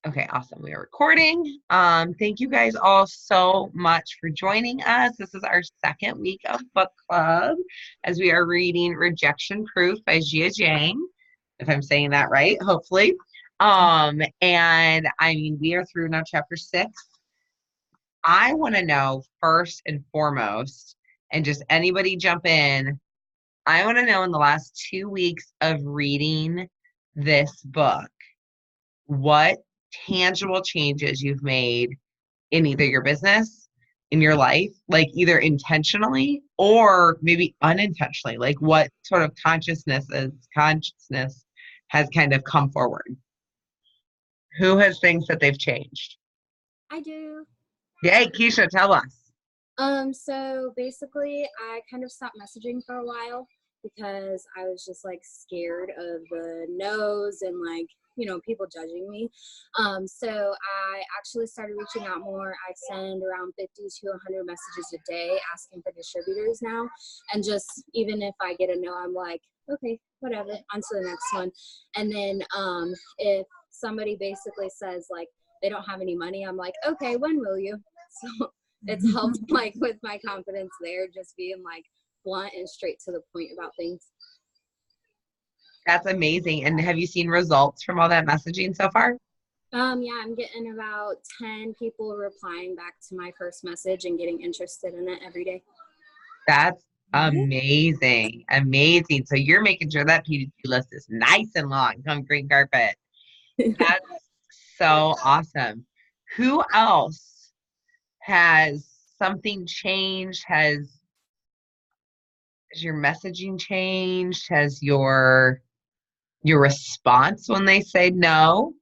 Okay, awesome. We are recording. Thank you guys all so much for joining us. This is our second week of book club as we are reading Rejection Proof by Jiang, if I'm saying that right, hopefully. And I mean, we are through now chapter 6. I want to know first and foremost, and just anybody jump in, I want to know in the last 2 weeks of reading this book, what tangible changes you've made in either your business, in your life, like either intentionally or maybe unintentionally, like what sort of consciousness has kind of come forward. Who has things that they've changed? I do. Yay, Keisha, tell us. So basically I kind of stopped messaging for a while because I was just like scared of the no's and like, people judging me. So I actually started reaching out more. I send around 50 to 100 messages a day asking for distributors now. And just even if I get a no, I'm like, okay, whatever, on to the next one. And then if somebody basically says like they don't have any money, I'm like, okay, when will you? So it's helped like with my confidence there, just being like blunt and straight to the point about things. That's amazing. And have you seen results from all that messaging so far? Yeah, I'm getting about 10 people replying back to my first message and getting interested in it every day. That's amazing. Amazing. So you're making sure that PDT list is nice and long on green carpet. That's so awesome. Who else has something changed? Has your messaging changed? Has your response when they say no?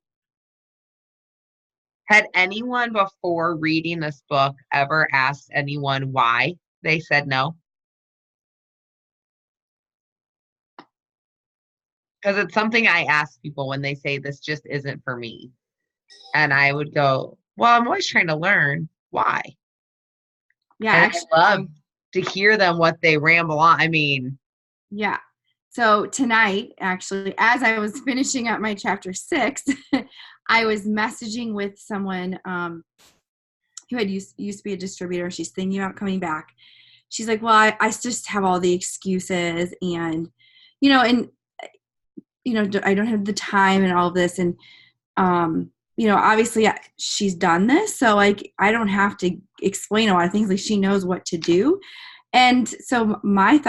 Had anyone before reading this book ever asked anyone why they said no? Because it's something I ask people when they say this just isn't for me. And I would go, well, I'm always trying to learn why. Yeah, and actually, I love to hear them what they ramble on. I mean, yeah. So tonight, actually, as I was finishing up my chapter 6, I was messaging with someone who had used to be a distributor. She's thinking about coming back. She's like, well, I just have all the excuses and, I don't have the time and all of this. And, obviously she's done this. So like, I don't have to explain a lot of things. Like she knows what to do. And so my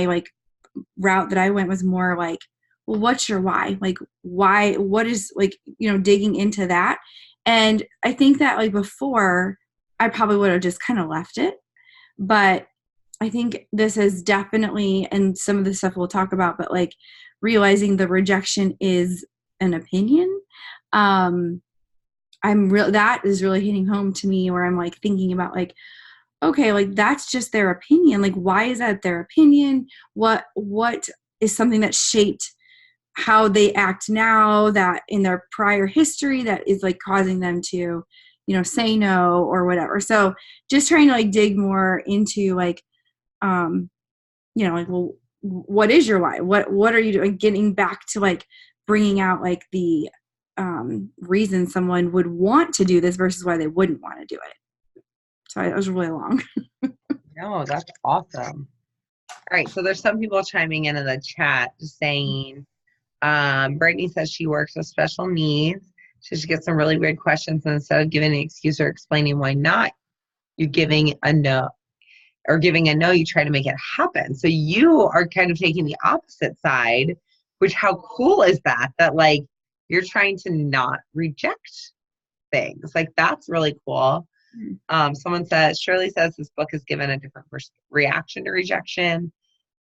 like route that I went was more like, well, what's your why? Like why, what is like, digging into that. And I think that like before I probably would have just kind of left it, but I think this is definitely, and some of the stuff we'll talk about, but like realizing the rejection is an opinion. That is really hitting home to me where I'm like thinking about like, okay, like that's just their opinion. Like, why is that their opinion? What is something that shaped how they act now, that in their prior history that is like causing them to, say no or whatever. So just trying to like dig more into like, like, well, what is your why? What are you doing? Getting back to like bringing out like the reason someone would want to do this versus why they wouldn't want to do it. So it was really long. No, that's awesome. All right, so there's some people chiming in the chat just saying, Brittany says she works with special needs. So she gets some really weird questions, and instead of giving an excuse or explaining why not, you're giving a no. Or giving a no, you try to make it happen. So you are kind of taking the opposite side, which how cool is that? That like you're trying to not reject things. Like that's really cool. Someone says, Shirley says this book has given a different reaction to rejection.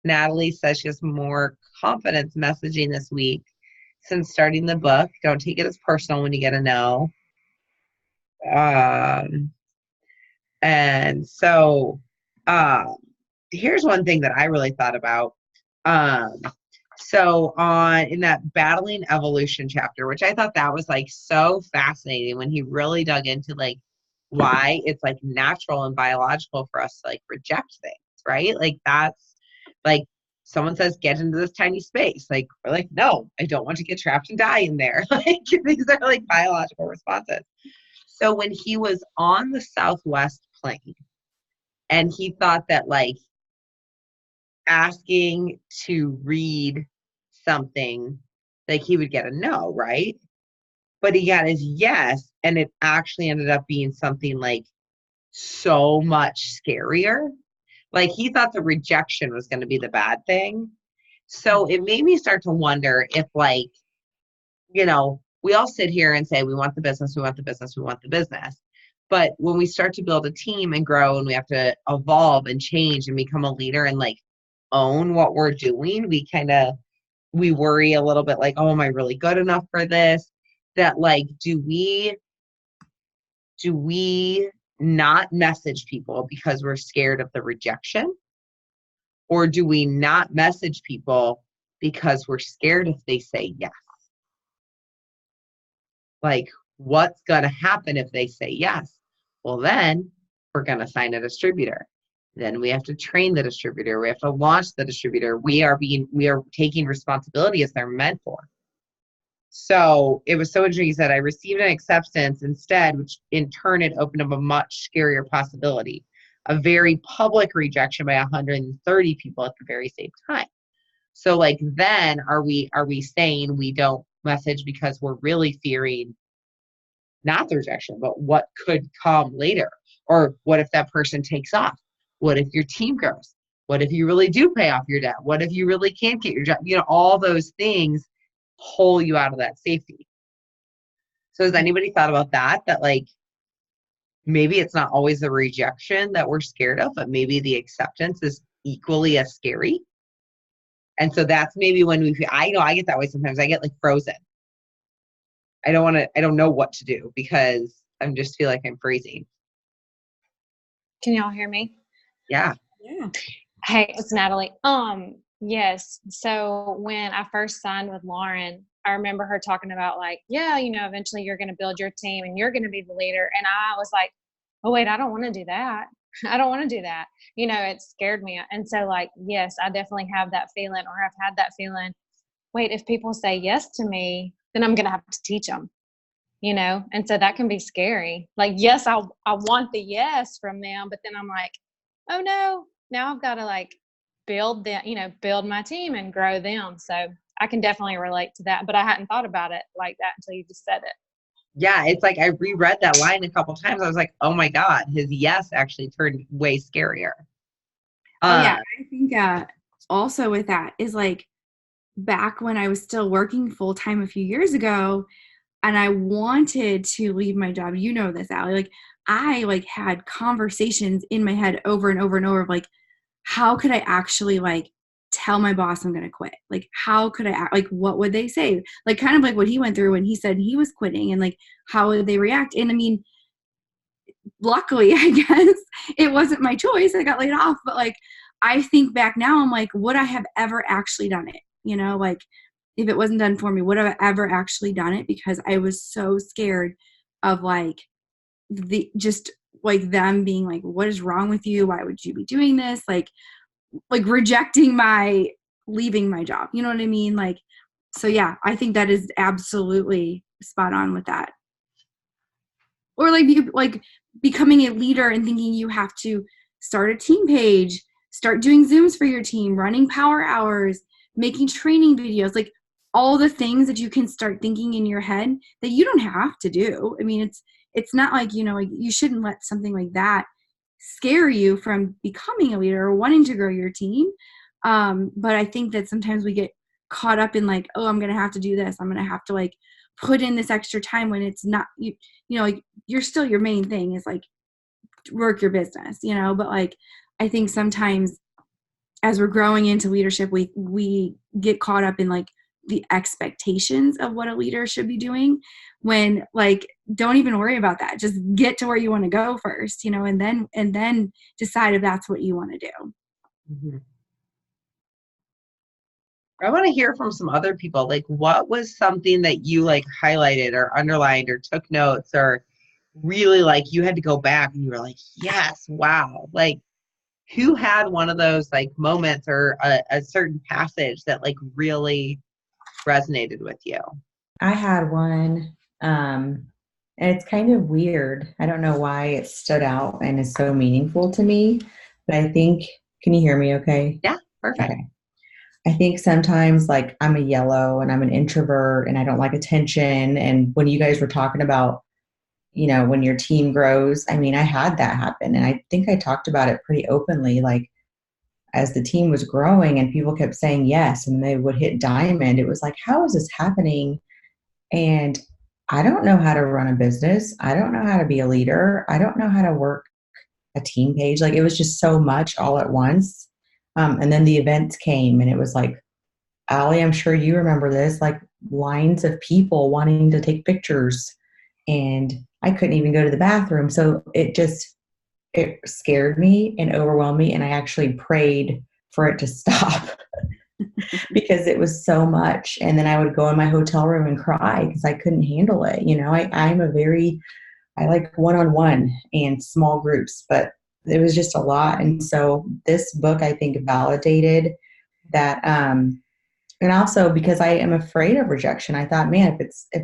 Natalie says she has more confidence messaging this week since starting the book. Don't take it as personal when you get a no. And so here's one thing that I really thought about. So in that Battling Evolution chapter, which I thought that was like so fascinating when he really dug into like why it's like natural and biological for us to like reject things, right? Like that's like someone says, get into this tiny space. Like, we're like, no, I don't want to get trapped and die in there. Like, these are like biological responses. So when he was on the Southwest plane and he thought that like asking to read something, like he would get a no, right? But he got his yes, and it actually ended up being something like so much scarier. Like he thought the rejection was going to be the bad thing. So it made me start to wonder if like, you know, we all sit here and say, we want the business, we want the business, we want the business. But when we start to build a team and grow and we have to evolve and change and become a leader and like own what we're doing, we worry a little bit like, oh, am I really good enough for this? That like, do we not message people because we're scared of the rejection? Or do we not message people because we're scared if they say yes? Like, what's going to happen if they say yes? Well, then we're going to sign a distributor. Then we have to train the distributor. We have to launch the distributor. We are taking responsibility as their mentor. So it was so interesting. He said, I received an acceptance instead, which in turn it opened up a much scarier possibility, a very public rejection by 130 people at the very same time. So like, then are we saying we don't message because we're really fearing not the rejection, but what could come later? Or what if that person takes off? What if your team grows? What if you really do pay off your debt? What if you really can't get your job? You know, all those things pull you out of that safety. So has anybody thought about that? That like, maybe it's not always the rejection that we're scared of, but maybe the acceptance is equally as scary. And so that's maybe when we feel, I know I get that way sometimes. I get like frozen. I don't know what to do because I just feel like I'm freezing. Can y'all hear me? Yeah. Yeah. Hey, it's Natalie. Yes. So when I first signed with Lauren, I remember her talking about like, yeah, you know, eventually you're going to build your team and you're going to be the leader. And I was like, oh wait, I don't want to do that. I don't want to do that. You know, it scared me. And so like, yes, I definitely have that feeling, or have had that feeling. Wait, if people say yes to me, then I'm going to have to teach them, you know? And so that can be scary. Like, yes, I want the yes from them, but then I'm like, oh no, now I've got to like build them, you know, build my team and grow them. So I can definitely relate to that, but I hadn't thought about it like that until you just said it. Yeah, it's like I reread that line a couple times. I was like, oh my God, his yes actually turned way scarier. Oh yeah, I think also with that is like back when I was still working full time a few years ago, and I wanted to leave my job. You know this, Allie. Like I like had conversations in my head over and over and over of like, how could I actually like tell my boss I'm going to quit? Like, how could I like, what would they say? Like kind of like what he went through when he said he was quitting, and like, how would they react? And I mean, luckily, I guess it wasn't my choice. I got laid off, but like, I think back now, I'm like, would I have ever actually done it? You know, like if it wasn't done for me, would I have ever actually done it? Because I was so scared of like just like them being like, what is wrong with you? Why would you be doing this? Like rejecting leaving my job. You know what I mean? Like, so yeah, I think that is absolutely spot on with that. Or like becoming a leader and thinking you have to start a team page, start doing Zooms for your team, running power hours, making training videos, like all the things that you can start thinking in your head that you don't have to do. I mean, it's not like, you know, like you shouldn't let something like that scare you from becoming a leader or wanting to grow your team. But I think that sometimes we get caught up in like, oh, I'm going to have to do this. I'm going to have to like put in this extra time when it's not, you know, like you're still, your main thing is like work your business, you know, but like, I think sometimes as we're growing into leadership, we get caught up in like the expectations of what a leader should be doing, when like, don't even worry about that. Just get to where you want to go first, you know, and then decide if that's what you want to do. Mm-hmm. I want to hear from some other people. Like, what was something that you like highlighted or underlined or took notes, or really like you had to go back and you were like, yes, wow. Like, who had one of those like moments or a certain passage that like really resonated with you? I had one, and it's kind of weird. I don't know why it stood out and is so meaningful to me, but I think, can you hear me okay? Yeah, perfect. Okay. I think sometimes like I'm a yellow and I'm an introvert and I don't like attention. And when you guys were talking about, when your team grows, I mean, I had that happen. And I think I talked about it pretty openly, like as the team was growing and people kept saying yes and they would hit diamond. It was like, how is this happening? And I don't know how to run a business. I don't know how to be a leader. I don't know how to work a team page. Like it was just so much all at once. And then the events came and it was like, Allie, I'm sure you remember this, like lines of people wanting to take pictures and I couldn't even go to the bathroom. So it scared me and overwhelmed me. And I actually prayed for it to stop because it was so much. And then I would go in my hotel room and cry because I couldn't handle it. I like one-on-one and small groups, but it was just a lot. And so this book, I think, validated that. And also because I am afraid of rejection, I thought, man,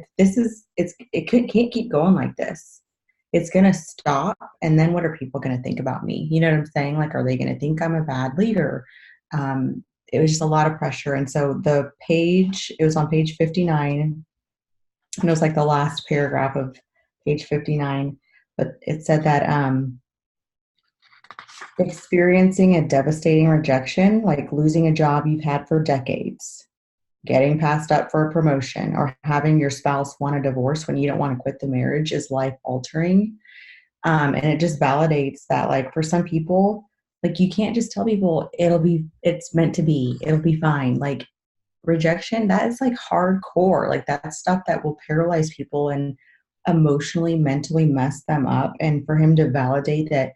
can't keep going like this. It's going to stop. And then what are people going to think about me? You know what I'm saying? Like, are they going to think I'm a bad leader? It was just a lot of pressure. And so it was on page 59 and it was like the last paragraph of page 59, but it said that, experiencing a devastating rejection, like losing a job you've had for decades, getting passed up for a promotion, or having your spouse want a divorce when you don't want to quit the marriage is life altering. And it just validates that, like, for some people, like, you can't just tell people it's meant to be, it'll be fine. Like, rejection, that is like hardcore. Like, that's stuff that will paralyze people and emotionally, mentally mess them up. And for him to validate that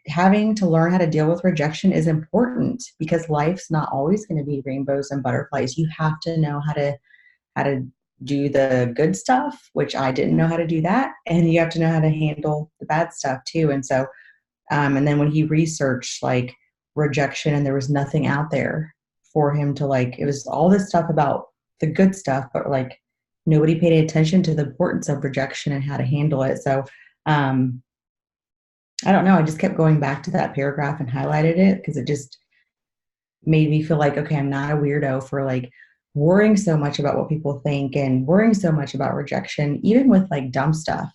having to learn how to deal with rejection is important because life's not always going to be rainbows and butterflies. You have to know how to do the good stuff, which I didn't know how to do that. And you have to know how to handle the bad stuff too. And so, and then when he researched like rejection and there was nothing out there for him to like, it was all this stuff about the good stuff, but like nobody paid attention to the importance of rejection and how to handle it. So, I don't know. I just kept going back to that paragraph and highlighted it because it just made me feel like, okay, I'm not a weirdo for like worrying so much about what people think and worrying so much about rejection, even with like dumb stuff.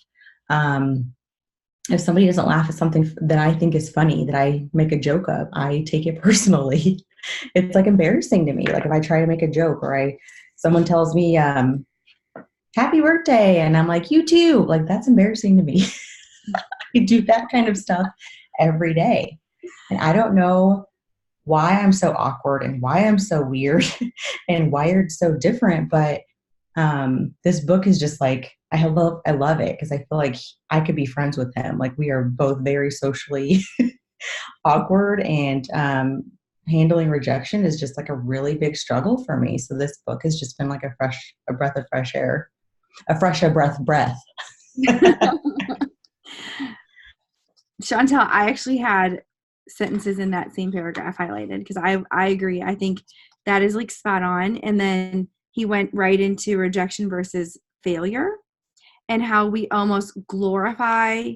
If somebody doesn't laugh at something that I think is funny, that I make a joke of, I take it personally. It's like embarrassing to me. Like if I try to make a joke or someone tells me, happy birthday. And I'm like, you too. Like that's embarrassing to me. I do that kind of stuff every day. And I don't know why I'm so awkward and why I'm so weird and wired so different. But this book is just like, I love it because I feel like I could be friends with him. Like we are both very socially awkward and handling rejection is just like a really big struggle for me. So this book has just been like a breath of fresh air, breath. Chantel, I actually had sentences in that same paragraph highlighted because I agree. I think that is like spot on. And then he went right into rejection versus failure and how we almost glorify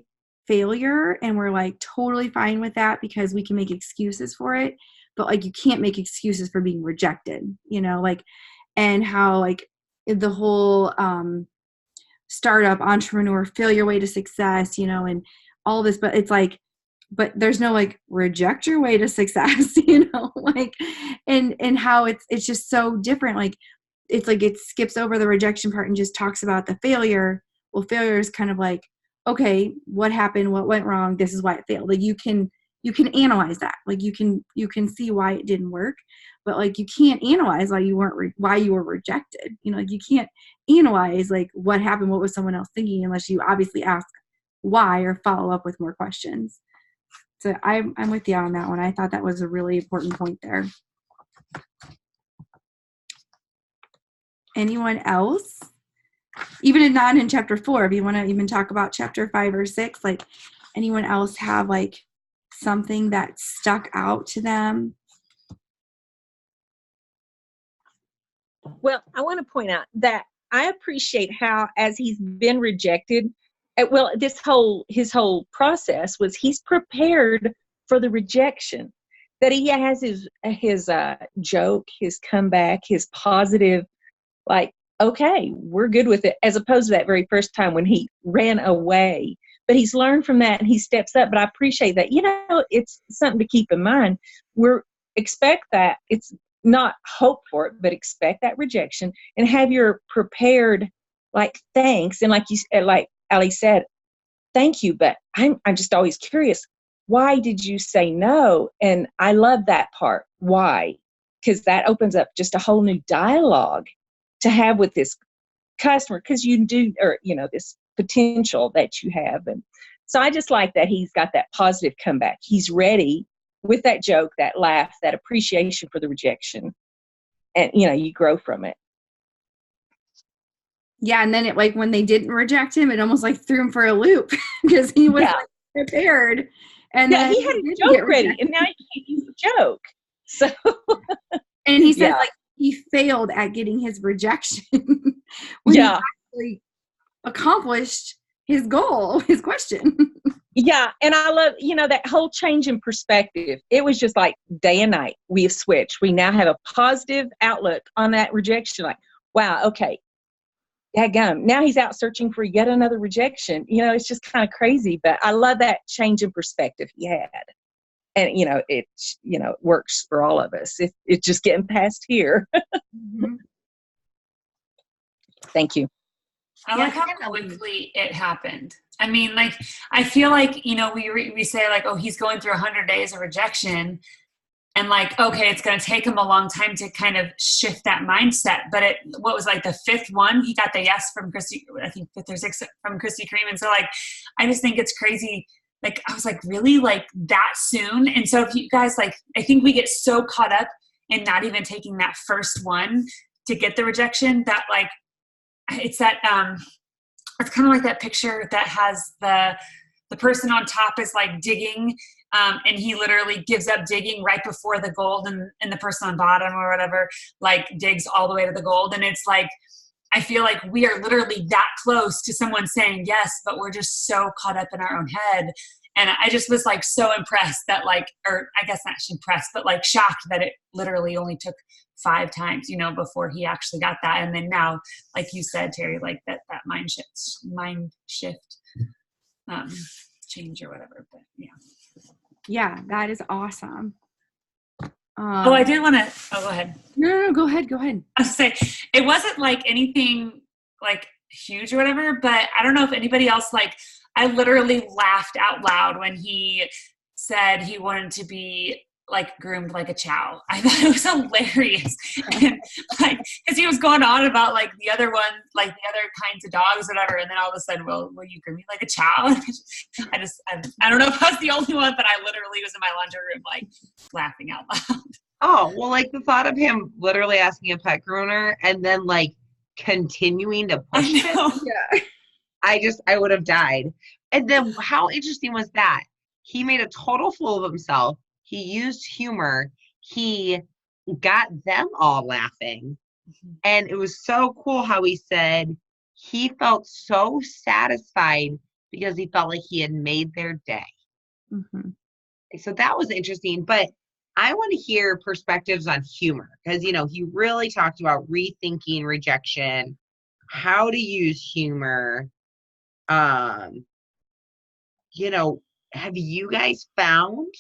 failure and we're like totally fine with that because we can make excuses for it. But like you can't make excuses for being rejected, like, and how like the whole startup entrepreneur failure way to success, and all this, but it's like, but there's no like reject your way to success, like, and how it's just so different. Like, it's like, it skips over the rejection part and just talks about the failure. Well, failure is kind of like, okay, what happened? What went wrong? This is why it failed. Like you can analyze that. Like you can see why it didn't work, but like you can't analyze why you were rejected. Like you can't analyze like what happened, what was someone else thinking, unless you obviously ask why or follow up with more questions. So I'm with you on that one. I thought that was a really important point there. Anyone else? Even not in chapter 4, if you want to even talk about chapter 5 or 6, like anyone else have like something that stuck out to them? Well, I want to point out that I appreciate how, as he's been rejected, well, his whole process was he's prepared for the rejection. That he has his joke, his comeback, his positive, like, okay, we're good with it, as opposed to that very first time when he ran away. But he's learned from that and he steps up. But I appreciate that. It's something to keep in mind. Expect that. It's not hope for it, but expect that rejection and have your prepared, like, thanks. And like Ali said, thank you. But I'm just always curious, why did you say no? And I love that part. Why? Because that opens up just a whole new dialogue to have with this customer, because you do, or this potential that you have. And so I just like that he's got that positive comeback. He's ready with that joke, that laugh, that appreciation for the rejection, and you grow from it. Yeah, and then it, like, when they didn't reject him, it almost like threw him for a loop because he was like, prepared. And then he had a joke ready, and now he can't use a joke. So, and he says like he failed at getting his rejection when he actually accomplished his goal, his question. Yeah, and I love, that whole change in perspective. It was just like day and night. We have switched. We now have a positive outlook on that rejection. Like, wow, okay, dadgum. Now he's out searching for yet another rejection. It's just kind of crazy, but I love that change in perspective he had. And, it works for all of us. It's just getting past here. Mm-hmm. Thank you. I like how quickly it happened. I mean, like, I feel like, we say like, oh, he's going through 100 days of rejection, and like, okay, it's going to take him a long time to kind of shift that mindset. But what was like the fifth one? He got the yes from Christy, I think fifth or sixth from Krispy Kreme. And so like, I just think it's crazy. Like, I was like, really, like, that soon? And so if you guys, like, I think we get so caught up in not even taking that first one to get the rejection that, like, it's that, it's kind of like that picture that has the person on top is like digging, and he literally gives up digging right before the gold, and the person on bottom or whatever, like, digs all the way to the gold. And it's like, I feel like we are literally that close to someone saying yes, but we're just so caught up in our own head. And I just was like so impressed that, like, or I guess not impressed, but like shocked that it literally only took 5 times, before he actually got that. And then now, like you said, Terry, like that mind shift, change or whatever. But Yeah, that is awesome. I did want to. Oh, go ahead. No, go ahead. I was say it wasn't like anything like huge or whatever, but I don't know if anybody else, like, I literally laughed out loud when he said he wanted to be like groomed like a chow. I thought it was hilarious. And like, cause he was going on about like the other one, like the other kinds of dogs, whatever. And then all of a sudden, well, will you groom me like a chow? I don't know if I was the only one, but I literally was in my laundry room, like, laughing out loud. Oh, well, like the thought of him literally asking a pet groomer and then like continuing to push it. Yeah. I would have died. And then how interesting was that? He made a total fool of himself. He used humor. He got them all laughing. Mm-hmm. And it was so cool how he said he felt so satisfied because he felt like he had made their day. Mm-hmm. So that was interesting. But I want to hear perspectives on humor because, he really talked about rethinking rejection, how to use humor. Have you guys found,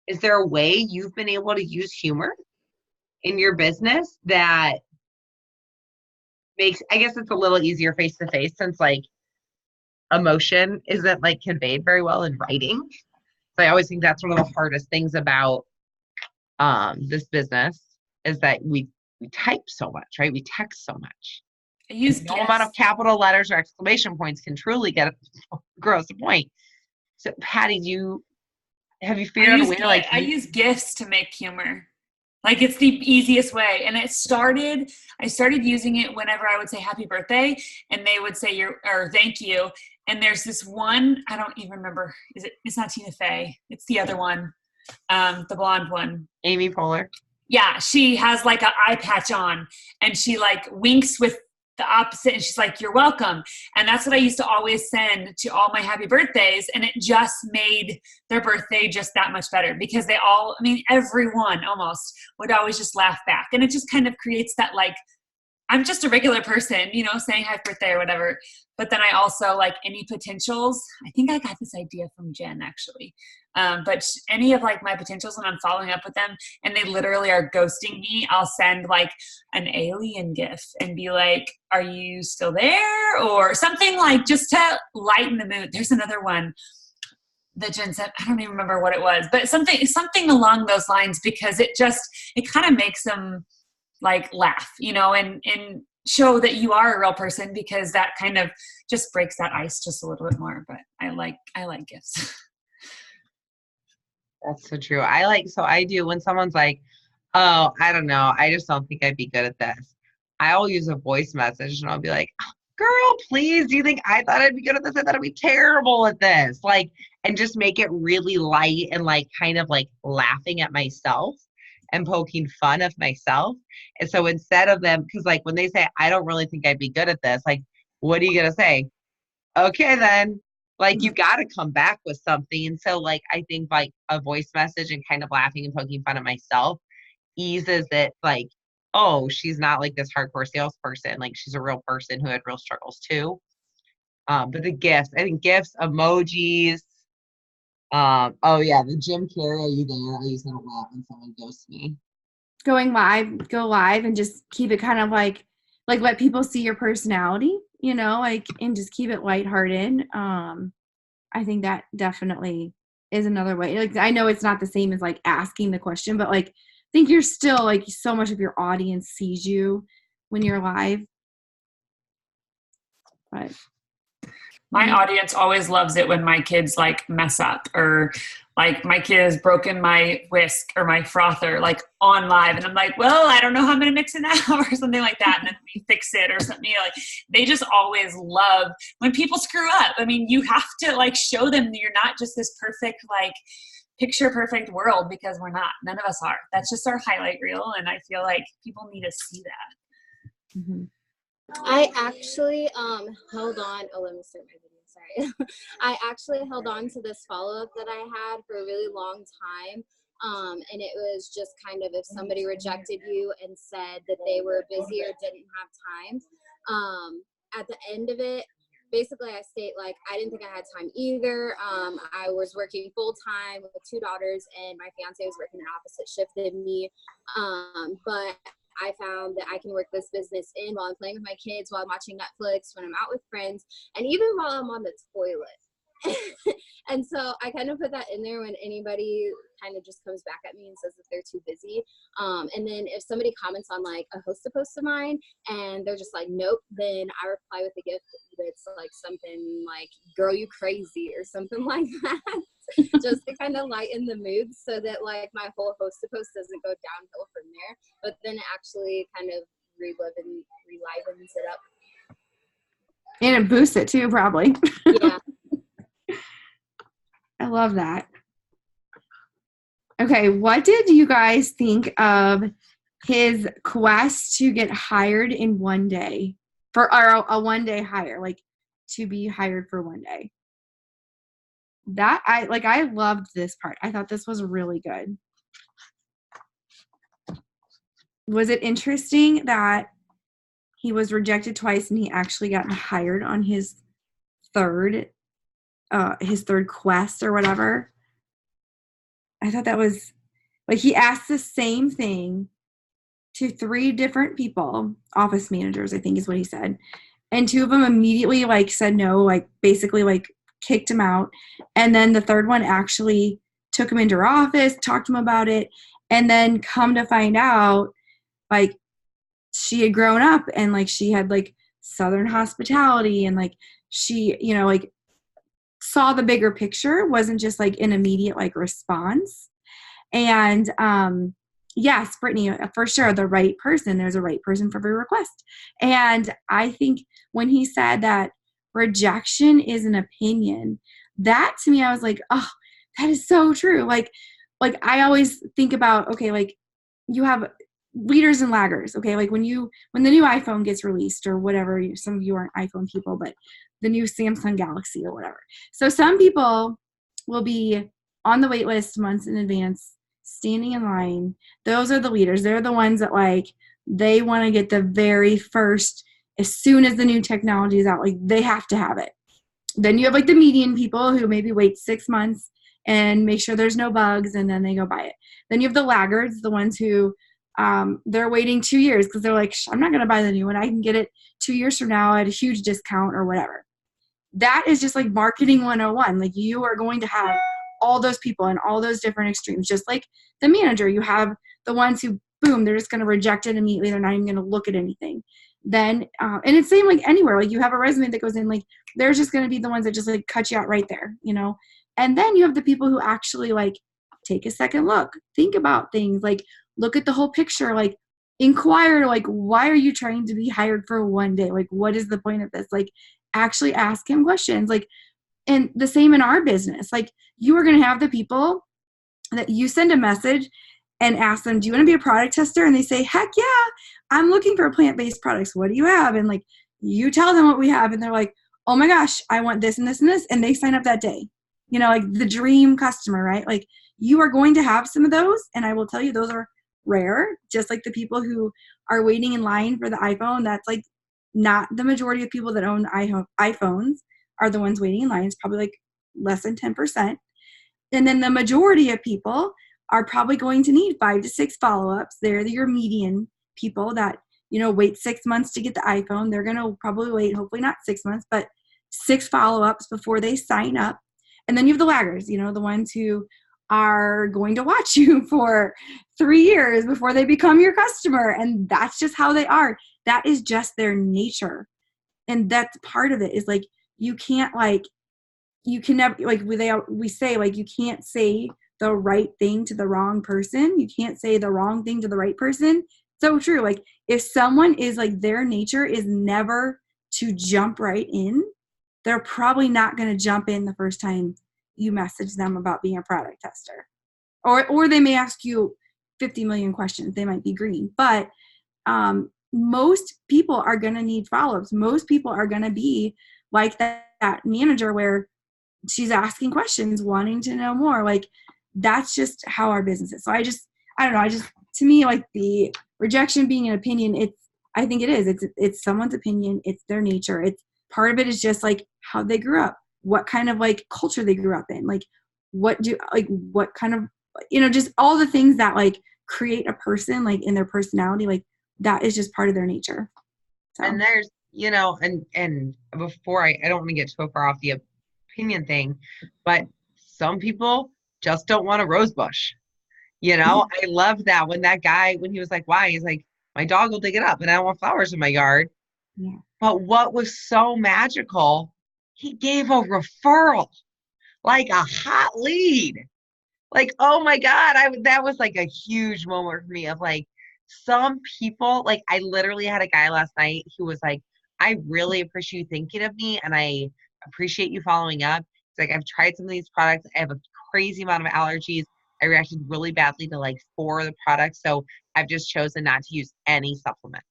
is there a way you've been able to use humor in your business that makes, I guess it's a little easier face to face since like emotion isn't like conveyed very well in writing. So I always think that's one of the hardest things about this business is that we type so much, right? We text so much. No amount of capital letters or exclamation points can truly get across the point. So Patty, have you figured out a way to like? I use GIFs to make humor. Like it's the easiest way. And I started using it whenever I would say happy birthday and they would say or thank you. And there's this one, I don't even remember. It's not Tina Fey. It's the other one. The blonde one. Amy Poehler. Yeah. She has like an eye patch on and she like winks with the opposite and she's like, you're welcome. And that's what I used to always send to all my happy birthdays. And it just made their birthday just that much better because everyone almost would always just laugh back. And it just kind of creates that like, I'm just a regular person, saying happy birthday or whatever. But then I also like any potentials. I think I got this idea from Jen actually. But any of like my potentials when I'm following up with them and they literally are ghosting me, I'll send like an alien gif and be like, are you still there? Or something like just to lighten the mood. There's another one that Jen said, I don't even remember what it was, but something along those lines because it kind of makes them like laugh, and show that you are a real person because that kind of just breaks that ice just a little bit more. But I like gifts. That's so true. I do when someone's like, oh, I don't know, I just don't think I'd be good at this. I'll use a voice message and I'll be like, girl, please, do you think I thought I'd be good at this? I thought I'd be terrible at this. Like, and just make it really light and like kind of like laughing at myself and poking fun of myself. And so instead of them, because like when they say, I don't really think I'd be good at this, like, what are you going to say? Okay, then. Like, you got to come back with something. And so, like, I think, like, a voice message and kind of laughing and poking fun at myself eases it, like, oh, she's not, like, this hardcore salesperson. Like, she's a real person who had real struggles, too. But the gifts, I think gifts, emojis. Oh, yeah, the Jim Carrey, are you there? I use that a lot when someone ghosts me. Go live and just keep it kind of like let people see your personality, and just keep it lighthearted. I think that definitely is another way. Like, I know it's not the same as like asking the question, but like, I think you're still like so much of your audience sees you when you're live. But my audience always loves it when my kids like mess up or like my kid has broken my whisk or my frother like on live. And I'm like, well, I don't know how I'm going to mix it now or something like that. And then we fix it or something. Like they just always love when people screw up. I mean, you have to like show them that you're not just this perfect, like picture perfect world because we're not, none of us are. That's just our highlight reel. And I feel like people need to see that. mm-hmm. I actually held on. Oh, let me start my video. Sorry. I actually held on to this follow-up that I had for a really long time. And it was just kind of if somebody rejected you and said that they were busy or didn't have time. At the end of it, basically I state like I didn't think I had time either. I was working full-time with 2 daughters and my fiance was working an opposite shift than me. But I found that I can work this business in while I'm playing with my kids, while I'm watching Netflix, when I'm out with friends, and even while I'm on the toilet. And so I kind of put that in there when anybody kind of just comes back at me and says that they're too busy. And then if somebody comments on like a host post of mine and they're just like, nope, then I reply with a gift that's like something like, girl, you crazy or something like that. Just to kind of lighten the mood so that like my whole host post doesn't go downhill from there, but then it actually kind of relivens it up. And it boosts it too, probably. Yeah. I love that. Okay, what did you guys think of his quest to get hired in one day or a 1 day hire, like to be hired for 1 day? That I loved this part. I thought this was really good. Was it interesting that he was rejected twice and he actually got hired on his third quest or whatever? I thought that was like he asked the same thing to 3 different people, office managers, I think is what he said. And 2 of them immediately like said no, like basically like kicked him out. And then the third one actually took him into her office, talked to him about it, and then come to find out like she had grown up and like she had like Southern hospitality and like she, like saw the bigger picture, wasn't just like an immediate like response. And yes, Brittany, for sure, the right person. There's a right person for every request. And I think when he said that rejection is an opinion, that to me, I was like, oh, that is so true. Like I always think about, okay, like you have leaders and laggers. Okay. Like when the new iPhone gets released or whatever, some of you aren't iPhone people, but the new Samsung Galaxy or whatever. So some people will be on the wait list months in advance, standing in line. Those are the leaders. They're the ones that like, they want to get the very first, as soon as the new technology is out, like they have to have it. Then you have like the median people who maybe wait 6 months and make sure there's no bugs, and then they go buy it. Then you have the laggards, the ones who they're waiting 2 years because they're like, I'm not going to buy the new one. I can get it 2 years from now at a huge discount or whatever. That is just like marketing 101. Like you are going to have all those people in all those different extremes. Just like the manager, you have the ones who, boom, they're just going to reject it immediately. They're not even going to look at anything. Then, and it's same like anywhere. Like you have a resume that goes in, like there's just going to be the ones that just like cut you out right there, you know? And then you have the people who actually like take a second look, think about things, like look at the whole picture, like inquire, like, why are you trying to be hired for one day? Like, what is the point of this? Like, actually ask him questions. Like, and the same in our business. Like, you are going to have the people that you send a message and ask them, do you want to be a product tester? And they say, heck yeah, I'm looking for plant-based products. What do you have? And like, you tell them what we have. And they're like, oh my gosh, I want this and this and this. And they sign up that day. You know, like the dream customer, right? Like you are going to have some of those. And I will tell you, those are rare, just like the people who are waiting in line for the iPhone. That's like not the majority of people that own iPhones are the ones waiting in line. It's probably like less than 10%. And then the majority of people are probably going to need 5 to 6 follow-ups. They're your median people that, you know, wait 6 months to get the iPhone. They're going to probably wait, hopefully not 6 months, but 6 follow-ups before they sign up. And then you have the laggers, you know, the ones who are going to watch you for 3 years before they become your customer. And that's just how they are. That is just their nature. And that's part of it is like, you can't like, you can never, like we say, like, you can't say the right thing to the wrong person. You can't say the wrong thing to the right person. So true. Like if someone is like, their nature is never to jump right in, they're probably not going to jump in the first time you message them about being a product tester. Or they may ask you 50 million questions. They might be green. But most people are going to need follow-ups. Most people are going to be like that manager where she's asking questions, wanting to know more. Like that's just how our business is. So I don't know. To me, like the rejection being an opinion, I think it is. It's someone's opinion. It's their nature. It's part of it is just like how they grew up, what kind of like culture they grew up in, like what kind of, you know, just all the things that like create a person, like in their personality, like that is just part of their nature. So. And there's, you know, and before I don't want to get so far off the opinion thing, but some people just don't want a rose bush. You know, I love that when he was like, why? He's like, my dog will dig it up and I don't want flowers in my yard. Yeah. But what was so magical, he gave a referral, like a hot lead. Like, oh my God, that was like a huge moment for me of like, some people, like I literally had a guy last night who was like, I really appreciate you thinking of me and I appreciate you following up. It's like, I've tried some of these products. I have a crazy amount of allergies. I reacted really badly to like 4 of the products. So I've just chosen not to use any supplements.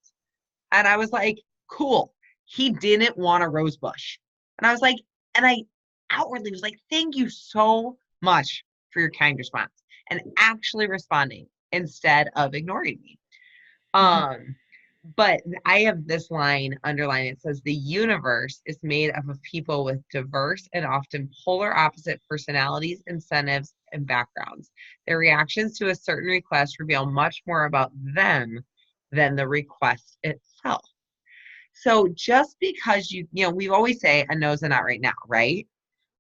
And I was like, cool. He didn't want a rose bush. And I was like, and I outwardly was like, thank you so much for your kind response and actually responding instead of ignoring me. But I have this line underlined. It says, the universe is made up of people with diverse and often polar opposite personalities, incentives, and backgrounds. Their reactions to a certain request reveal much more about them than the request itself. So just because you know, we always say a no's a not right now, right?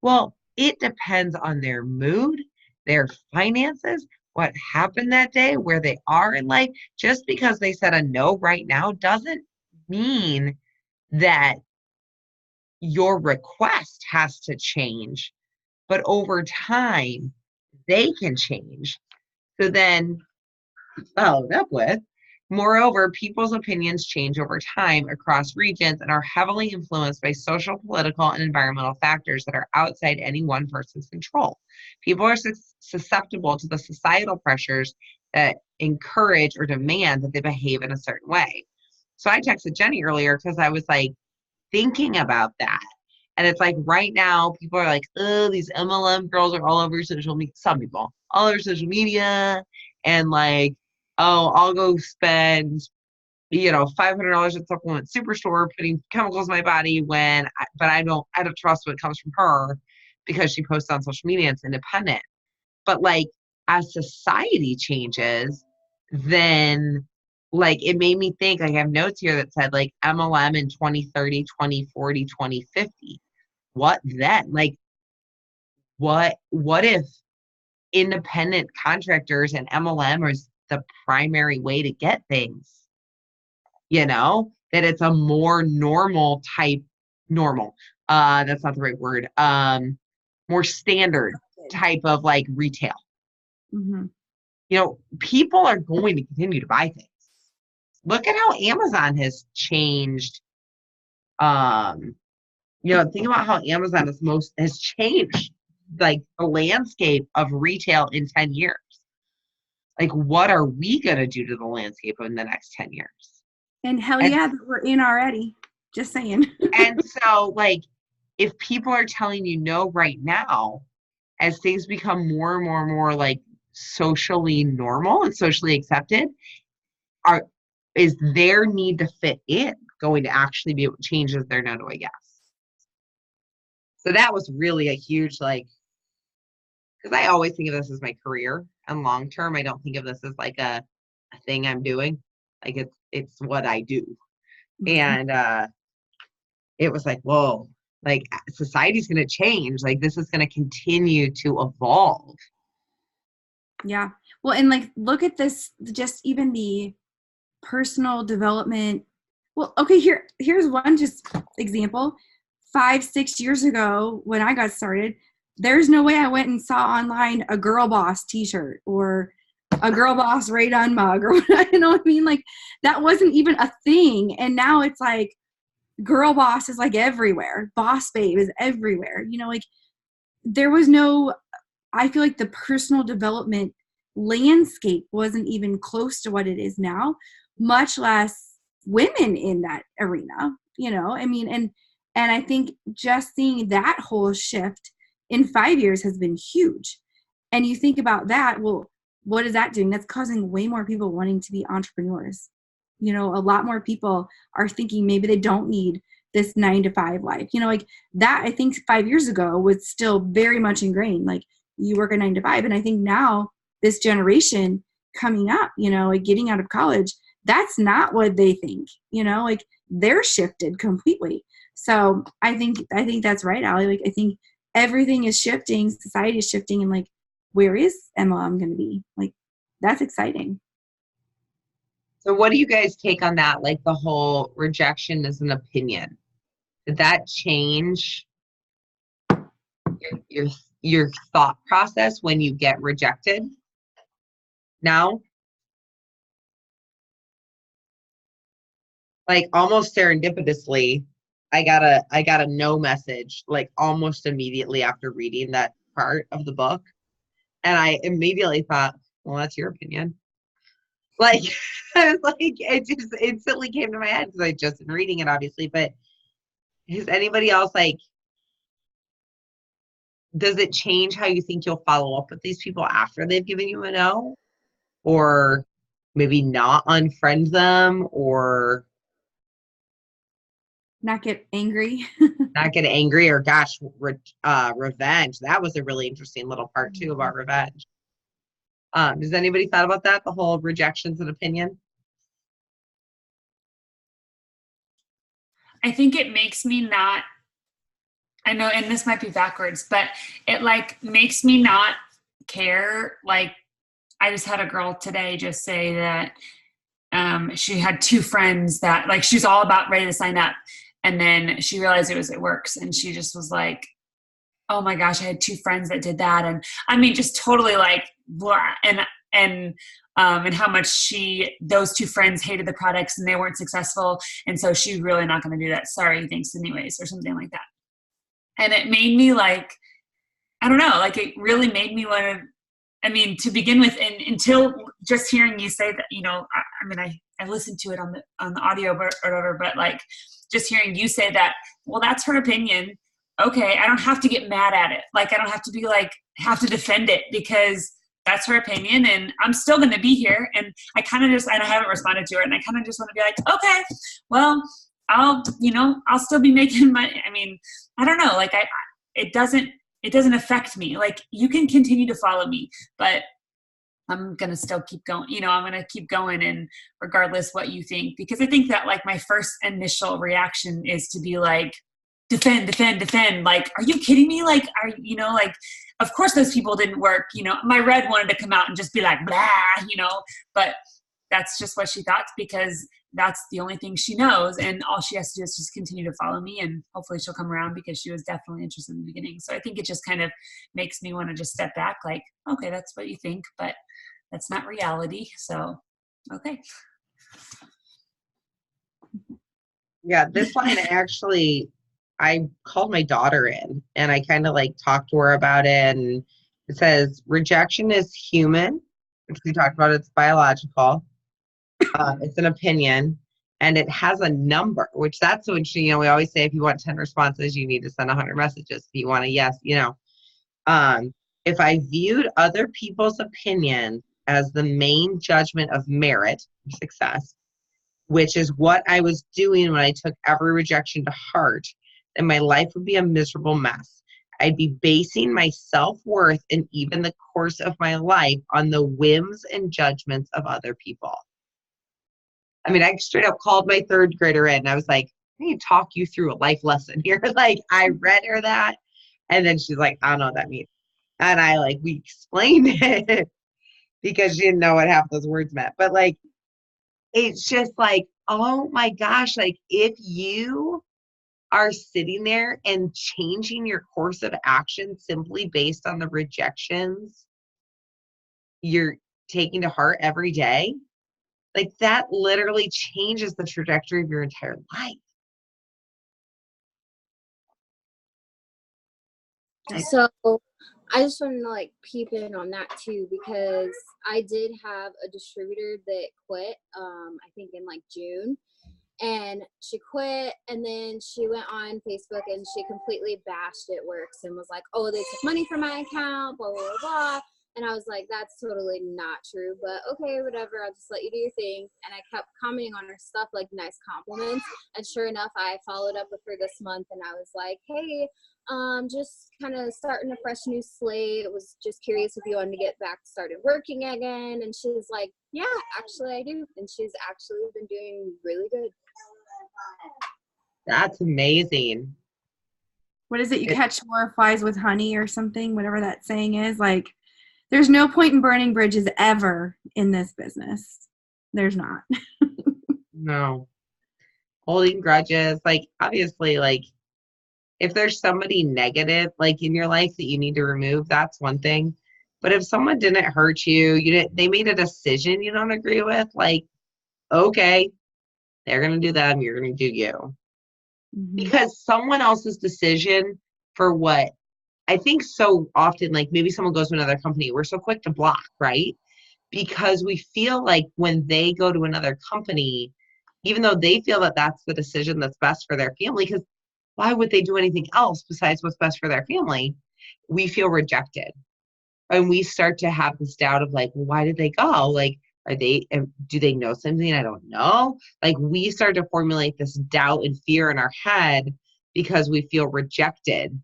Well, it depends on their mood, their finances, what happened that day, where they are in life. Just because they said a no right now doesn't mean that your request has to change, but over time they can change. So then followed up with. Moreover, people's opinions change over time across regions and are heavily influenced by social, political, and environmental factors that are outside any one person's control. People are susceptible to the societal pressures that encourage or demand that they behave in a certain way. So I texted Jenny earlier because I was like thinking about that. And it's like right now, people are like, oh, these MLM girls are all over social media. Some people, all over social media. And like, oh, I'll go spend, $500 at supplement superstore putting chemicals in my body but I don't trust what comes from her because she posts on social media. It's independent. But like, as society changes, then like it made me think, like I have notes here that said like MLM in 2030, 2040, 2050. What then? Like what if independent contractors and MLM is the primary way to get things? That it's a more normal. That's not the right word. More standard type of like retail. Mm-hmm. People are going to continue to buy things. Look at how Amazon has changed. Think about how Amazon has changed like the landscape of retail in 10 years. Like, what are we going to do to the landscape in the next 10 years? And yeah, we're in already. Just saying. And so, like, if people are telling you no right now, as things become more and more and more like socially normal and socially accepted, is their need to fit in going to actually be able to change their no to a yes? So that was really a huge, like, because I always think of this as my career and long term. I don't think of this as like a thing I'm doing. Like it's what I do. Mm-hmm. And it was like, whoa, like society's going to change. Like this is going to continue to evolve. Yeah. Well, and like, look at this, just even the personal development. Well, okay, here's one just example. 5-6 years ago when I got started, there's no way I went and saw online a Girl Boss t-shirt or a Girl Boss Ray Dunn mug or you know what I mean? Like that wasn't even a thing. And now it's like Girl Boss is like everywhere. Boss Babe is everywhere. Like there was I feel like the personal development landscape wasn't even close to what it is now, much less women in that arena, I mean, and I think just seeing that whole shift in 5 years has been huge. And you think about that, well, what is that doing? That's causing way more people wanting to be entrepreneurs. A lot more people are thinking maybe they don't need this 9-to-5 life. Like that, I think 5 years ago was still very much ingrained. Like you work a 9-to-5. And I think now this generation coming up, like getting out of college, that's not what they think, like they're shifted completely. So I think that's right, Allie. Like I think everything is shifting, society is shifting, and like where is MLM going to be? Like that's exciting. So what do you guys take on that? Like the whole rejection is an opinion. Did that change your thought process when you get rejected? Now? Like almost serendipitously, I got a no message like almost immediately after reading that part of the book. And I immediately thought, well, that's your opinion. Like, I was like, it just instantly came to my head because I just been reading it, obviously. But is anybody else like, does it change how you think you'll follow up with these people after they've given you a no? Or maybe not unfriend them or not get angry. Not get angry or gosh, revenge. That was a really interesting little part too about revenge. Has anybody thought about that? The whole rejections and opinion? I think it makes me not, I know, and this might be backwards, but it like makes me not care. Like I just had a girl today just say that she had 2 friends that like she's all about ready to sign up. And then she realized it works. And she just was like, oh my gosh, I had 2 friends that did that. And I mean, just totally like, blah. And and how much those two friends hated the products and they weren't successful. And so she's really not going to do that. Sorry, thanks anyways, or something like that. And it made me like, I don't know, like it really made me want to, I mean, to begin with, and until just hearing you say that, you know, I mean, I listened to it on the audio or whatever, but like just hearing you say that, well, that's her opinion. Okay. I don't have to get mad at it. Like, I don't have to be like, have to defend it because that's her opinion and I'm still going to be here. And I kind of just, and I haven't responded to her and I kind of just want to be like, okay, well, I'll still be making money. I mean, I don't know. Like it doesn't affect me. Like you can continue to follow me, but I'm going to still keep going. You know, I'm going to keep going and regardless what you think, because I think that like my first initial reaction is to be like, defend. Like, are you kidding me? Like, like, of course those people didn't work. You know, my red wanted to come out and just be like, blah, but that's just what she thought because that's the only thing she knows. And all she has to do is just continue to follow me and hopefully she'll come around because she was definitely interested in the beginning. So I think it just kind of makes me want to just step back like, okay, that's what you think, but that's not reality. So, okay. Yeah, this line actually, I called my daughter in and I kind of like talked to her about it. And it says, rejection is human, which we talked about, it's biological. It's an opinion and it has a number, which that's so interesting. You know, we always say if you want 10 responses, you need to send 100 messages. If you want a yes, if I viewed other people's opinions as the main judgment of merit or success, which is what I was doing when I took every rejection to heart, then my life would be a miserable mess. I'd be basing my self-worth and even the course of my life on the whims and judgments of other people. I mean, I straight up called my third grader in and I was like, I need to talk you through a life lesson here. Like I read her that and then she's like, I don't know what that means. And we explained it because she didn't know what half those words meant. But like, it's just like, oh my gosh, like if you are sitting there and changing your course of action simply based on the rejections you're taking to heart every day, like that literally changes the trajectory of your entire life. So I just want to like peep in on that too, because I did have a distributor that quit, I think in like June, and she quit and then she went on Facebook and she completely bashed It Works and was like, oh, they took money from my account, blah, blah, blah, blah. And I was like, that's totally not true, but okay, whatever, I'll just let you do your thing. And I kept commenting on her stuff, like nice compliments. And sure enough, I followed up with her this month and I was like, hey, just kind of starting a fresh new slate. Was just curious if you wanted to get back started working again. And she's like, yeah, actually I do. And she's actually been doing really good. That's amazing. What is it? You catch more flies with honey or something, whatever that saying is. Like, there's no point in burning bridges ever in this business. There's not. No. Holding grudges, like obviously, like if there's somebody negative like in your life that you need to remove, that's one thing. But if someone didn't hurt you, they made a decision you don't agree with, like, okay, they're gonna do them, you're gonna do you. Mm-hmm. Because someone else's decision for what I think so often, like maybe someone goes to another company, we're so quick to block, right? Because we feel like when they go to another company, even though they feel that that's the decision that's best for their family, because why would they do anything else besides what's best for their family? We feel rejected. And we start to have this doubt of like, well, why did they go? Like, do they know something I don't know? Like we start to formulate this doubt and fear in our head because we feel rejected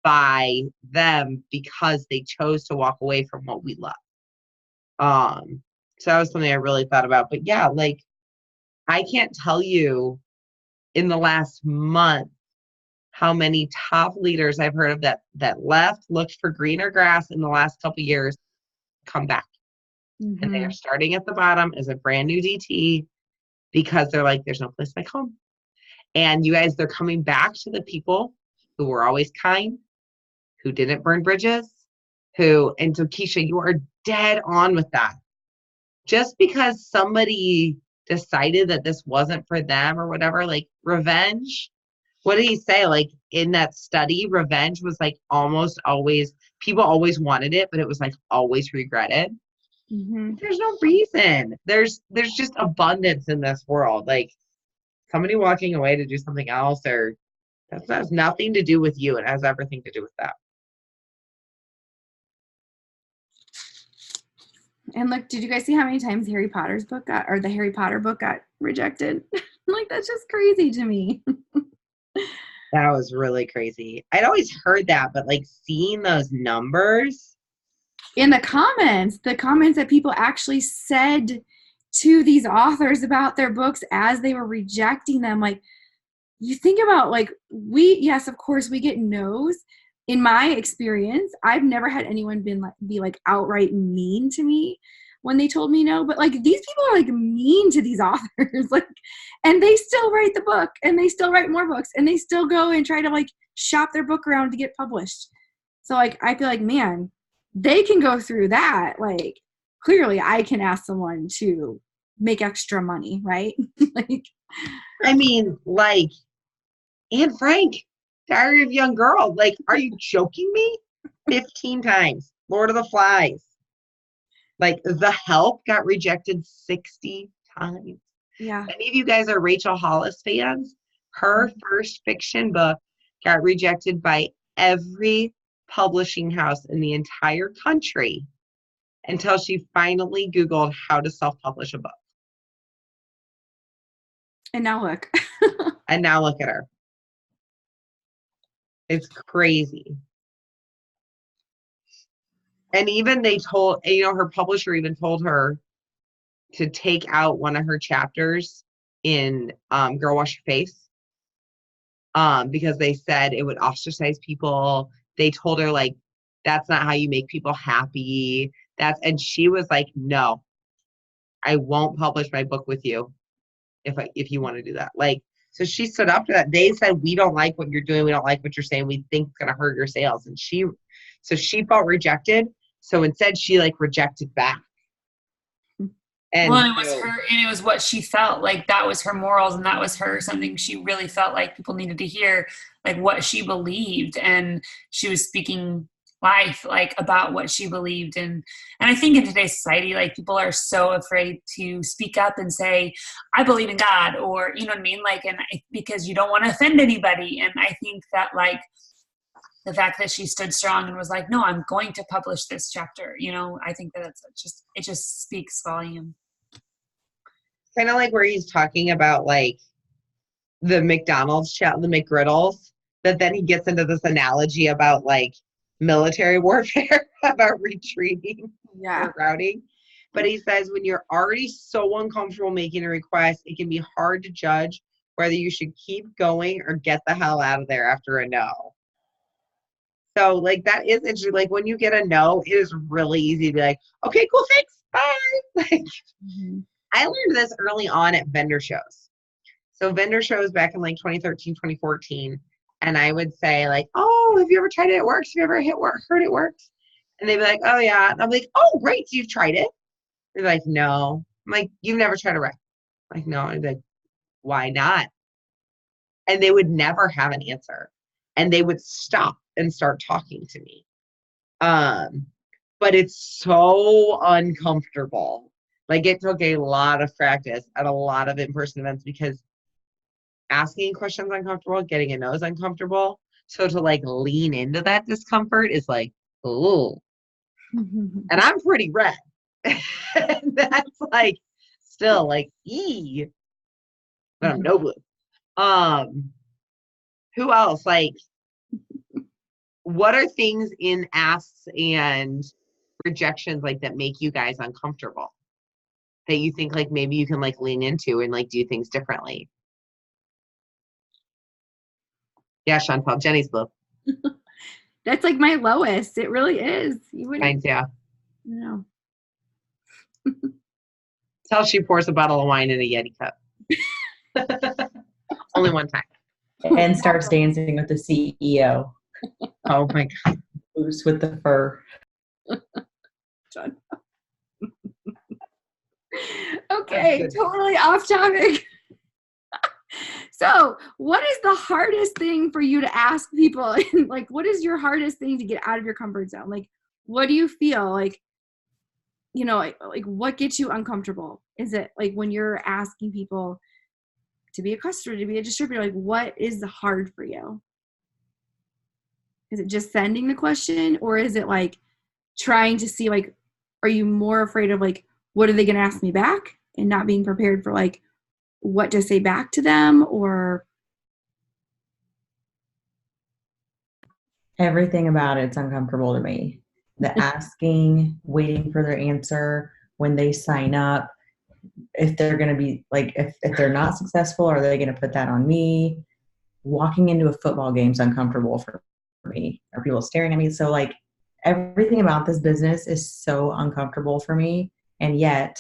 by them because they chose to walk away from what we love. So that was something I really thought about. But yeah, like I can't tell you in the last month how many top leaders I've heard of that left, looked for greener grass in the last couple of years, come back. Mm-hmm. And they are starting at the bottom as a brand new DT because they're like, there's no place like home. And you guys, they're coming back to the people who were always kind, who didn't burn bridges, and so Keisha, you are dead on with that. just because somebody decided that this wasn't for them or whatever, like revenge. What did he say? Like in that study, revenge was like almost always, people always wanted it, but it was like always regretted. Mm-hmm. There's no reason. There's just abundance in this world. Like somebody walking away to do something else, or that has nothing to do with you. It has everything to do with that. And look, did you guys see how many times Harry Potter's book got, or the Harry Potter book got rejected? Like, that's just crazy to me. That was really crazy. I'd always heard that, but like seeing those numbers. In the comments that people actually said to these authors about their books as they were rejecting them, like, you think about, like, yes, of course, we get no's. In my experience, I've never had anyone be like outright mean to me when they told me no, but like these people are like mean to these authors, like, and they still write the book, and they still write more books, and they still go and try to like shop their book around to get published. So like, I feel like, man, they can go through that. Like, clearly I can ask someone to make extra money, right? Like, I mean, like, Anne Frank, Diary of a Young Girl. Like, are you joking me? 15 times. Lord of the Flies. Like, The Help got rejected 60 times. yeah. Any of you guys are Rachel Hollis fans? Her first fiction book got rejected by every publishing house in the entire country until she finally Googled how to self-publish a book. And now look. And now look at her. It's crazy. And even they told, you know, her publisher even told her to take out one of her chapters in Girl Wash Your Face, because they said it would ostracize people. They told her, like, that's not how you make people happy. And she was like, no, I won't publish my book with you if you want to do that. Like, so she stood up to that. They said, we don't like what you're doing. We don't like what you're saying. We think it's going to hurt your sales. And she felt rejected. So instead she like rejected back. And well, it was her, and it was what she felt like. That was her morals, and that was her something she really felt like people needed to hear, like what she believed, and she was speaking life, like about what she believed. And I think in today's society, like people are so afraid to speak up and say, I believe in God, or you know what I mean, like, and because you don't want to offend anybody. And I think that like the fact that she stood strong and was like, no, I'm going to publish this chapter, you know, I think that it just speaks volume. kind of like where he's talking about like the McDonald's chat, the McGriddles, but then he gets into this analogy about like military warfare, about retreating or routing. But he says when you're already so uncomfortable making a request, it can be hard to judge whether you should keep going or get the hell out of there after a no. So like that is interesting. Like when you get a no, it is really easy to be like, okay, cool, thanks, bye. Like, I learned this early on at vendor shows. So vendor shows back in like 2013, 2014. And I would say like, oh, have you ever tried it? It works. Have you ever heard it works? And they'd be like, oh yeah. And I'm like, oh, great. So you've tried it? They're like, no. I'm like, you've never tried a rec? I'm like, no. And I'd be like, why not? And they would never have an answer. And they would stop and start talking to me. But it's so uncomfortable. Like it took a lot of practice at a lot of in-person events because asking questions uncomfortable, getting a no is uncomfortable. So to like lean into that discomfort is like, ooh. And I'm pretty red. And that's like still like but I'm no blue. Who else? Like, what are things in asks and rejections like that make you guys uncomfortable? That you think like maybe you can like lean into and like do things differently? Yeah, Sean Paul, Jenny's blue. That's like my lowest. It really is. You wouldn't. Mine's, yeah. No. Till she pours a bottle of wine in a Yeti cup. Only one time. And starts dancing with the CEO. Oh my God. Who's with the fur. John. Okay, That's good. totally off topic. So, what is the hardest thing for you to ask people? Like, what is your hardest thing to get out of your comfort zone? Like, what do you feel like, like what gets you uncomfortable? Is it like when you're asking people to be a customer, to be a distributor, like what is hard for you? Is it just sending the question, or is it like trying to see, like, are you more afraid of like, what are they going to ask me back and not being prepared for like what to say back to them? Or Everything about it's uncomfortable to me. The asking, waiting for their answer, when they sign up, if they're going to be like, if they're not successful, are they going to put that on me? Walking into a football game is uncomfortable for me. Are people staring at me? So like everything about this business is so uncomfortable for me. And yet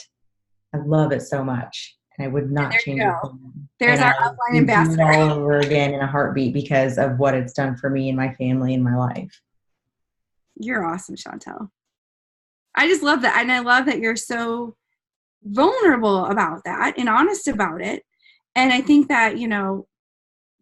I love it so much. And I would not there you change go. a thing. There's And our I outline would do it ambassador. all over again in a heartbeat because of what it's done for me and my family and my life. You're awesome, Chantel. I just love that. And I love that you're so vulnerable about that and honest about it. And I think that,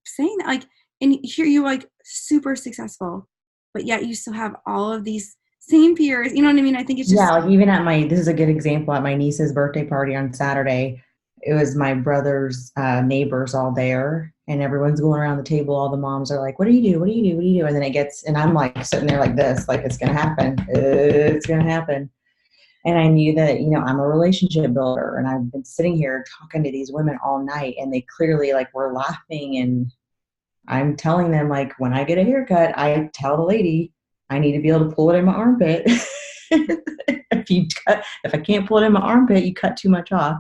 saying that, like, and here you like super successful, but yet you still have all of these same fears. You know what I mean? I think it's just, Yeah, like even at this is a good example at my niece's birthday party on Saturday. It was my brother's neighbors all there, and everyone's going around the table. All the moms are like, "What do you do? What do you do? What do you do?" And then and I'm like sitting there like this, like it's gonna happen. It's gonna happen. And I knew that, I'm a relationship builder, and I've been sitting here talking to these women all night, and they clearly like were laughing, and I'm telling them like when I get a haircut, I tell the lady I need to be able to pull it in my armpit. If I can't pull it in my armpit, you cut too much off.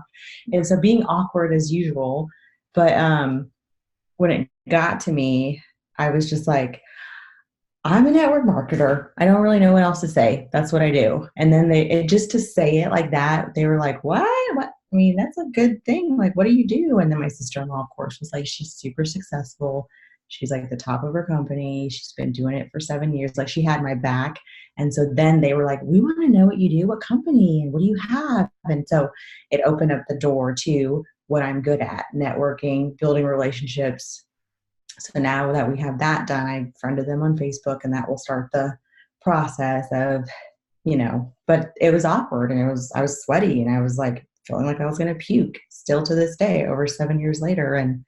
And so being awkward as usual. But when it got to me, I was just like, I'm a network marketer. I don't really know what else to say. That's what I do. And then just to say it like that, they were like, what? What? I mean, that's a good thing. Like, what do you do? And then my sister-in-law, of course, was like, she's super successful. She's like the top of her company. She's been doing it for 7 years. Like she had my back. And so then they were like, we want to know what you do, what company, and what do you have? And so it opened up the door to what I'm good at, networking, building relationships. So now that we have that done, I friended them on Facebook, and that will start the process of, but it was awkward, and I was sweaty, and I was like feeling like I was going to puke still to this day over 7 years later. And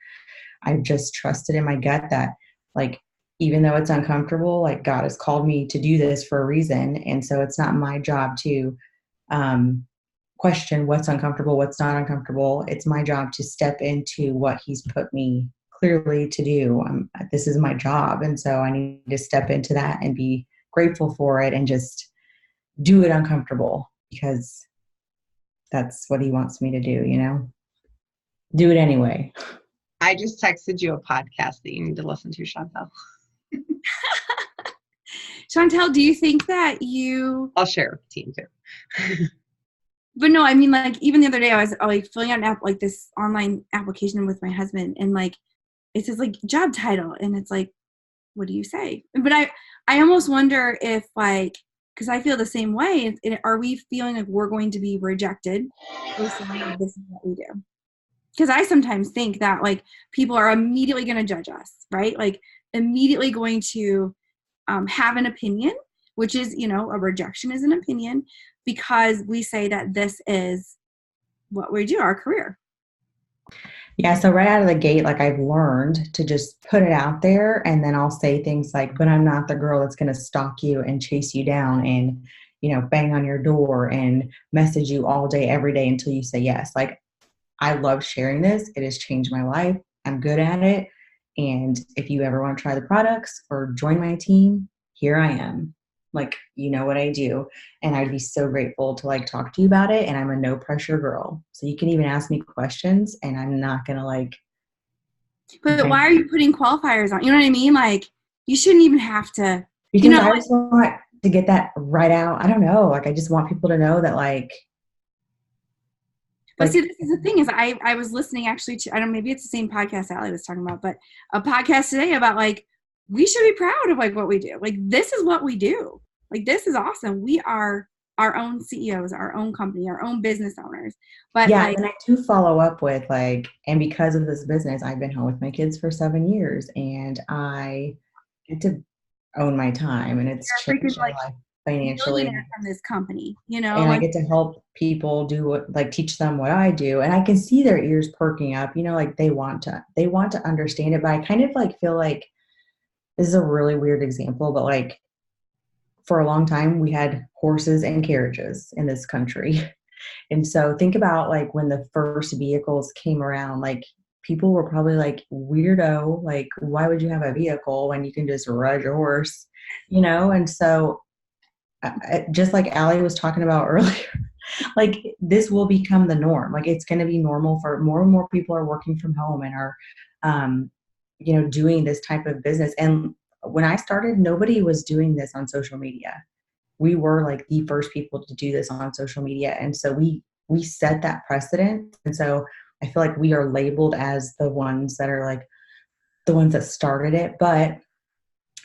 I just trusted in my gut that like, even though it's uncomfortable, like God has called me to do this for a reason. And so it's not my job to question what's uncomfortable, what's not uncomfortable. It's my job to step into what he's put me clearly to do. This is my job. And so I need to step into that and be grateful for it and just do it uncomfortable because that's what he wants me to do, do it anyway. I just texted you a podcast that you need to listen to, Chantel. Chantel, do you think that I'll share with the team too. But no, I mean, like, even the other day I was like filling out an app, like this online application with my husband, and like, it says like job title, and it's like, what do you say? But I almost wonder if like, because I feel the same way, are we feeling like we're going to be rejected for saying this is what we do? Because I sometimes think that like people are immediately going to judge us, right? Like immediately going to have an opinion, which is, a rejection is an opinion, because we say that this is what we do, our career. Yeah, so right out of the gate, like I've learned to just put it out there, and then I'll say things like, but I'm not the girl that's going to stalk you and chase you down and, bang on your door and message you all day, every day until you say yes. Like I love sharing this. It has changed my life. I'm good at it. And if you ever want to try the products or join my team, here I am. Like, you know what I do. And I'd be so grateful to like talk to you about it. And I'm a no pressure girl. So you can even ask me questions and I'm not going to like. But why are you putting qualifiers on? You know what I mean? Like you shouldn't even have to. Because I just want to get that right out. I don't know. Like I just want people to know that like. But see, this is the thing is I was listening actually to, I don't know, maybe it's the same podcast Allie was talking about, but a podcast today about like, we should be proud of like what we do. Like, this is what we do. Like, this is awesome. We are our own CEOs, our own company, our own business owners. But Yeah, like, and I do follow up with like, and because of this business, I've been home with my kids for 7 years, and I get to own my time, and it's you're a freaking changed my like life financially. millionaire from this company, you know, And I like get to help people do what, like teach them what I do, and I can see their ears perking up. Like they want to understand it, but I kind of like feel like this is a really weird example, but like for a long time we had horses and carriages in this country. And so think about like when the first vehicles came around, like people were probably like, weirdo, like why would you have a vehicle when you can just ride your horse, And so just like Allie was talking about earlier, like this will become the norm. Like it's going to be normal for more and more people are working from home and are, doing this type of business. And when I started, nobody was doing this on social media. We were like the first people to do this on social media. And so we set that precedent. And so I feel like we are labeled as the ones that are like the ones that started it. But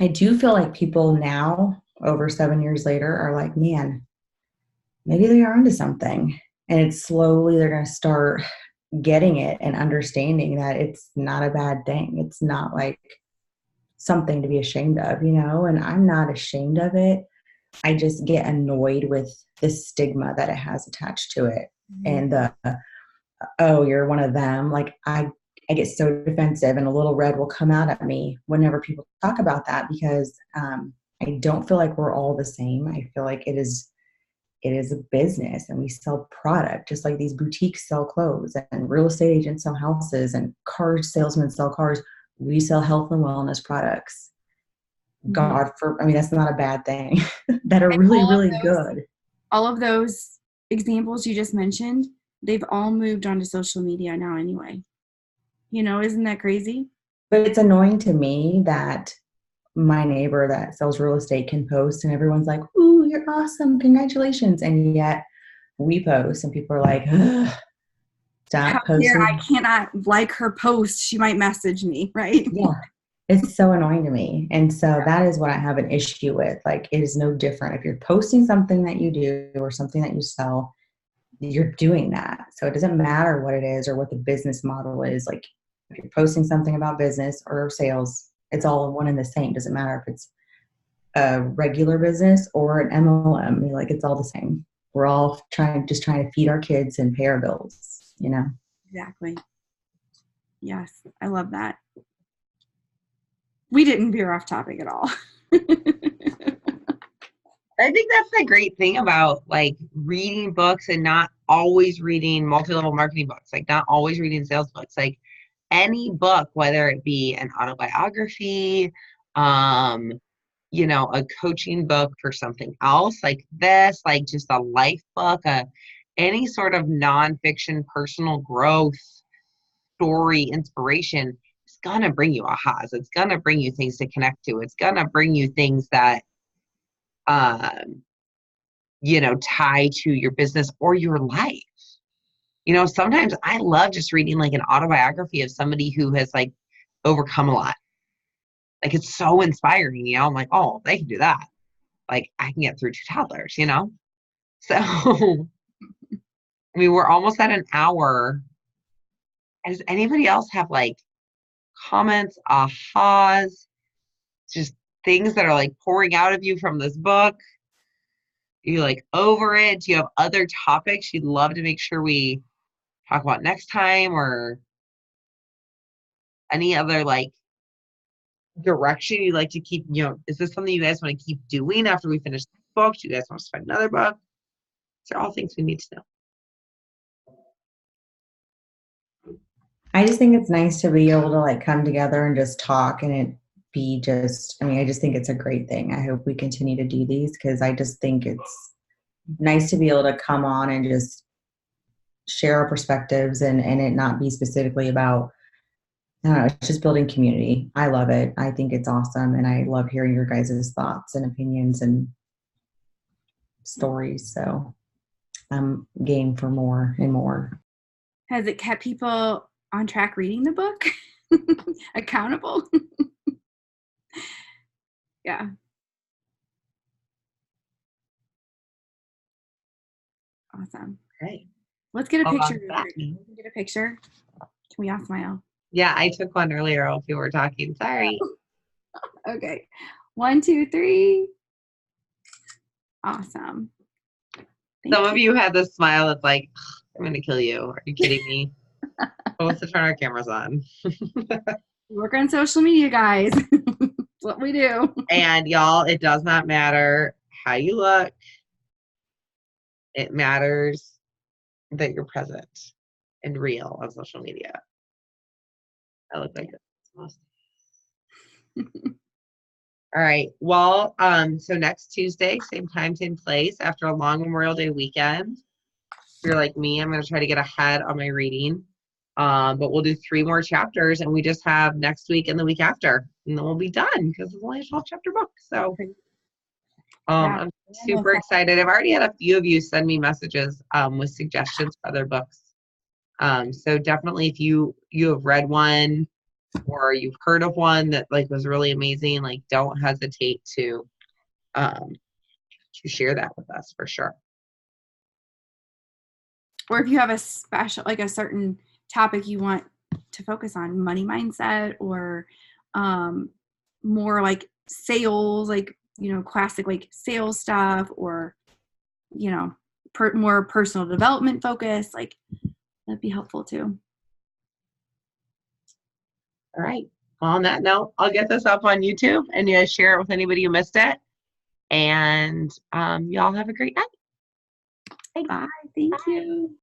I do feel like people now, over 7 years later, are like, man, maybe they are onto something. And it's slowly they're going to start getting it and understanding that it's not a bad thing. It's not like something to be ashamed of, and I'm not ashamed of it. I just get annoyed with the stigma that it has attached to it. And oh, you're one of them. Like I get so defensive, and a little red will come out at me whenever people talk about that, because I don't feel like we're all the same. I feel like it is a business, and we sell product just like these boutiques sell clothes, and real estate agents sell houses, and car salesmen sell cars. We sell health and wellness products. That's not a bad thing. That are really, really good. all of those examples you just mentioned, they've all moved onto social media now anyway. Isn't that crazy? But it's annoying to me that my neighbor that sells real estate can post and everyone's like, ooh, you're awesome, congratulations. And yet we post and people are like, ugh, stop posting. I cannot like her post. She might message me, right? Yeah. It's so annoying to me. And so that is what I have an issue with. Like, it is no different. If you're posting something that you do or something that you sell, you're doing that. So it doesn't matter what it is or what the business model is. Like, if you're posting something about business or sales, it's all one and the same. Doesn't matter if it's a regular business or an MLM. Like, it's all the same. We're all trying to feed our kids and pay our bills, Exactly. Yes, I love that. We didn't veer off topic at all. I think that's the great thing about like reading books and not always reading multi-level marketing books, like not always reading sales books. Like any book, whether it be an autobiography, a coaching book for something else like this, like just a life book, any sort of nonfiction, personal growth, story, inspiration, it's going to bring you ahas. It's going to bring you things to connect to. It's going to bring you things that, tie to your business or your life. Sometimes I love just reading like an autobiography of somebody who has like overcome a lot. Like it's so inspiring, I'm like, oh, they can do that. Like I can get through 2 toddlers, So, we're almost at an hour. Does anybody else have like comments, ahas, just things that are like pouring out of you from this book? Are you like over it? Do you have other topics you'd love to make sure we talk about next time, or any other like direction you'd like to keep, is this something you guys want to keep doing after we finish the book? Do you guys want to start another book? These are all things we need to know. I just think it's nice to be able to like come together and just talk and it be just, I just think it's a great thing. I hope we continue to do these because I just think it's nice to be able to come on and just share our perspectives and it not be specifically about, I don't know, it's just building community. I love it. I think it's awesome. And I love hearing your guys' thoughts and opinions and stories. So I'm game for more and more. Has it kept people on track reading the book? Accountable? Yeah. Awesome. Great. Let's get a Hold on picture. to that. Can we get a picture? Can we all smile? Yeah, I took one earlier while people were talking. Sorry. Okay. 1, 2, 3. Awesome. Some of you had this smile that's like, I'm going to kill you. Are you kidding me? But let's turn our cameras on. We work on social media, guys. That's what we do. And y'all, it does not matter how you look. It matters that you're present and real on social media. I look like this. All right. Well, so next Tuesday, same time, same place, after a long Memorial Day weekend. If you're like me, I'm going to try to get ahead on my reading. But we'll do 3 more chapters, and we just have next week and the week after, and then we'll be done because it's only a 12-chapter book. So I'm super excited. I've already had a few of you send me messages with suggestions for other books. So definitely, if you have read one or you've heard of one that like was really amazing, like don't hesitate to share that with us for sure. Or if you have a special, like a certain topic you want to focus on, money mindset, or more like sales, like, you know, classic like sales stuff, or, you know, more personal development focus, like that'd be helpful too. All right. Well, on that note, I'll get this up on YouTube and you share it with anybody who missed it. And y'all have a great night. Bye. Thank you.